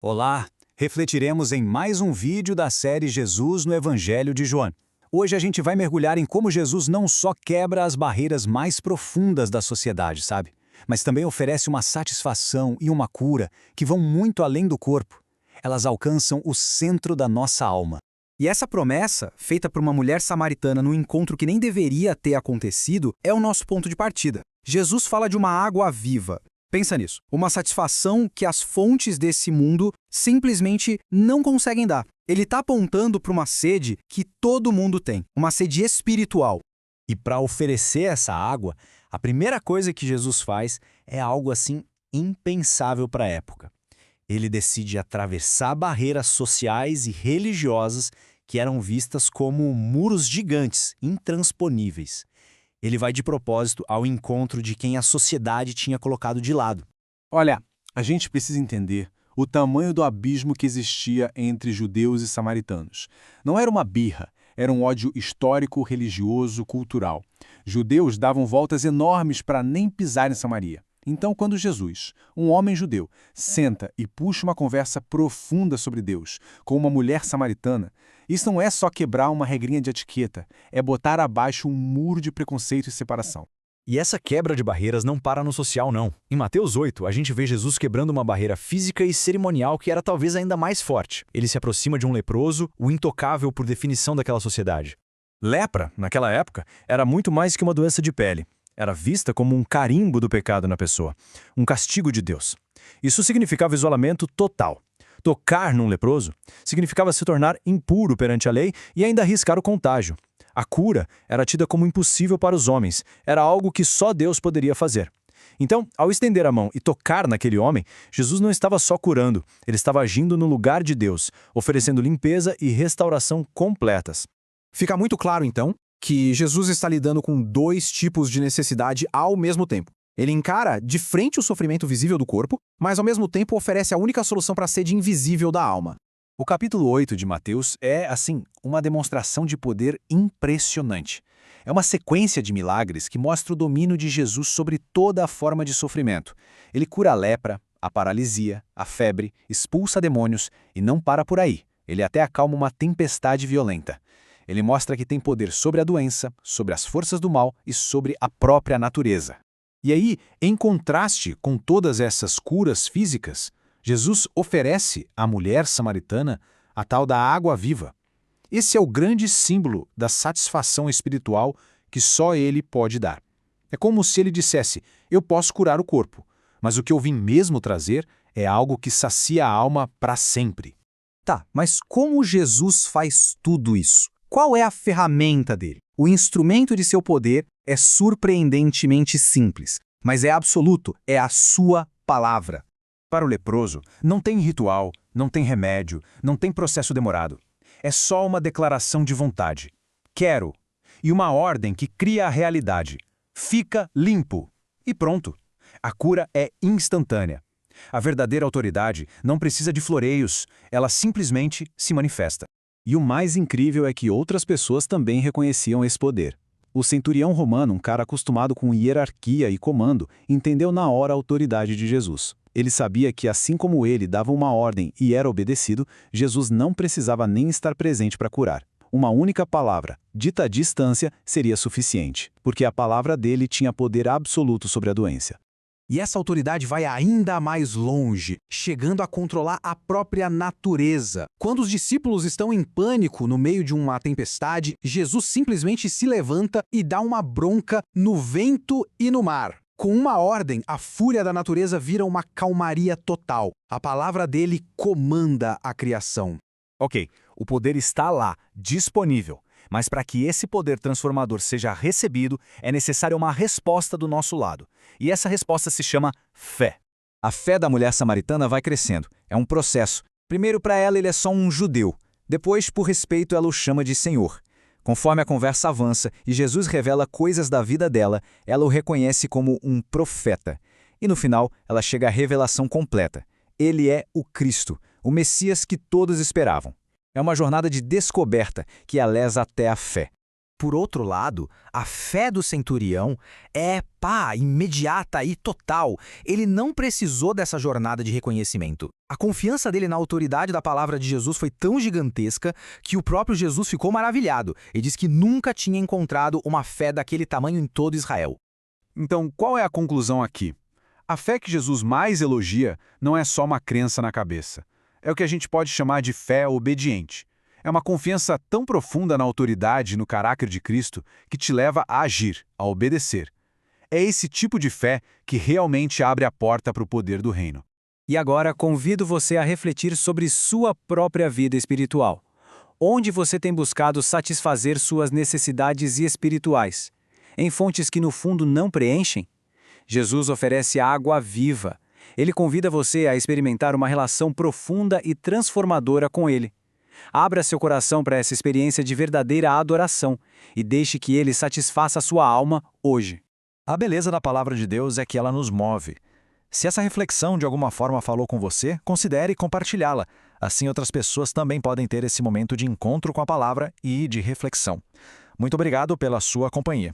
Olá, refletiremos em mais um vídeo da série Jesus no Evangelho de João. Hoje a gente vai mergulhar em como Jesus não só quebra as barreiras mais profundas da sociedade, sabe? Mas também oferece uma satisfação e uma cura que vão muito além do corpo. Elas alcançam o centro da nossa alma. E essa promessa, feita por uma mulher samaritana num encontro que nem deveria ter acontecido, é o nosso ponto de partida. Jesus fala de uma água viva. Pensa nisso. Uma satisfação que as fontes desse mundo simplesmente não conseguem dar. Ele está apontando para uma sede que todo mundo tem, uma sede espiritual. E para oferecer essa água, a primeira coisa que Jesus faz é algo assim impensável para a época. Ele decide atravessar barreiras sociais e religiosas que eram vistas como muros gigantes, intransponíveis. Ele vai de propósito ao encontro de quem a sociedade tinha colocado de lado. Olha, a gente precisa entender o tamanho do abismo que existia entre judeus e samaritanos. Não era uma birra, era um ódio histórico, religioso, cultural. Judeus davam voltas enormes para nem pisar em Samaria. Então, quando Jesus, um homem judeu, senta e puxa uma conversa profunda sobre Deus com uma mulher samaritana, isso não é só quebrar uma regrinha de etiqueta, é botar abaixo um muro de preconceito e separação. E essa quebra de barreiras não para no social, não. Em Mateus 8, a gente vê Jesus quebrando uma barreira física e cerimonial que era talvez ainda mais forte. Ele se aproxima de um leproso, o intocável por definição daquela sociedade. Lepra, naquela época, era muito mais que uma doença de pele. Era vista como um carimbo do pecado na pessoa, um castigo de Deus. Isso significava isolamento total. Tocar num leproso significava se tornar impuro perante a lei e ainda arriscar o contágio. A cura era tida como impossível para os homens, era algo que só Deus poderia fazer. Então, ao estender a mão e tocar naquele homem, Jesus não estava só curando, ele estava agindo no lugar de Deus, oferecendo limpeza e restauração completas. Fica muito claro, então, que Jesus está lidando com dois tipos de necessidade ao mesmo tempo. Ele encara de frente o sofrimento visível do corpo, mas ao mesmo tempo oferece a única solução para a sede invisível da alma. O capítulo 8 de Mateus é, assim, uma demonstração de poder impressionante. É uma sequência de milagres que mostra o domínio de Jesus sobre toda a forma de sofrimento. Ele cura a lepra, a paralisia, a febre, expulsa demônios e não para por aí. Ele até acalma uma tempestade violenta. Ele mostra que tem poder sobre a doença, sobre as forças do mal e sobre a própria natureza. E aí, em contraste com todas essas curas físicas, Jesus oferece à mulher samaritana a tal da água viva. Esse é o grande símbolo da satisfação espiritual que só ele pode dar. É como se ele dissesse, eu posso curar o corpo, mas o que eu vim mesmo trazer é algo que sacia a alma para sempre. Tá, mas como Jesus faz tudo isso? Qual é a ferramenta dele? O instrumento de seu poder é surpreendentemente simples, mas é absoluto, é a sua palavra. Para o leproso, não tem ritual, não tem remédio, não tem processo demorado. É só uma declaração de vontade. Quero. E uma ordem que cria a realidade. Fica limpo. E pronto. A cura é instantânea. A verdadeira autoridade não precisa de floreios, ela simplesmente se manifesta. E o mais incrível é que outras pessoas também reconheciam esse poder. O centurião romano, um cara acostumado com hierarquia e comando, entendeu na hora a autoridade de Jesus. Ele sabia que, assim como ele dava uma ordem e era obedecido, Jesus não precisava nem estar presente para curar. Uma única palavra, dita à distância, seria suficiente, porque a palavra dele tinha poder absoluto sobre a doença. E essa autoridade vai ainda mais longe, chegando a controlar a própria natureza. Quando os discípulos estão em pânico no meio de uma tempestade, Jesus simplesmente se levanta e dá uma bronca no vento e no mar. Com uma ordem, a fúria da natureza vira uma calmaria total. A palavra dele comanda a criação. Ok, o poder está lá, disponível. Mas para que esse poder transformador seja recebido, é necessária uma resposta do nosso lado. E essa resposta se chama fé. A fé da mulher samaritana vai crescendo. É um processo. Primeiro, para ela, ele é só um judeu. Depois, por respeito, ela o chama de Senhor. Conforme a conversa avança e Jesus revela coisas da vida dela, ela o reconhece como um profeta. E no final, ela chega à revelação completa. Ele é o Cristo, o Messias que todos esperavam. É uma jornada de descoberta que a lesa até a fé. Por outro lado, a fé do centurião é, imediata e total. Ele não precisou dessa jornada de reconhecimento. A confiança dele na autoridade da palavra de Jesus foi tão gigantesca que o próprio Jesus ficou maravilhado e diz que nunca tinha encontrado uma fé daquele tamanho em todo Israel. Então, qual é a conclusão aqui? A fé que Jesus mais elogia não é só uma crença na cabeça. É o que a gente pode chamar de fé obediente. É uma confiança tão profunda na autoridade e no caráter de Cristo que te leva a agir, a obedecer. É esse tipo de fé que realmente abre a porta para o poder do reino. E agora convido você a refletir sobre sua própria vida espiritual. Onde você tem buscado satisfazer suas necessidades espirituais? Em fontes que no fundo não preenchem? Jesus oferece água viva. Ele convida você a experimentar uma relação profunda e transformadora com Ele. Abra seu coração para essa experiência de verdadeira adoração e deixe que Ele satisfaça a sua alma hoje. A beleza da palavra de Deus é que ela nos move. Se essa reflexão de alguma forma falou com você, considere compartilhá-la. Assim outras pessoas também podem ter esse momento de encontro com a palavra e de reflexão. Muito obrigado pela sua companhia.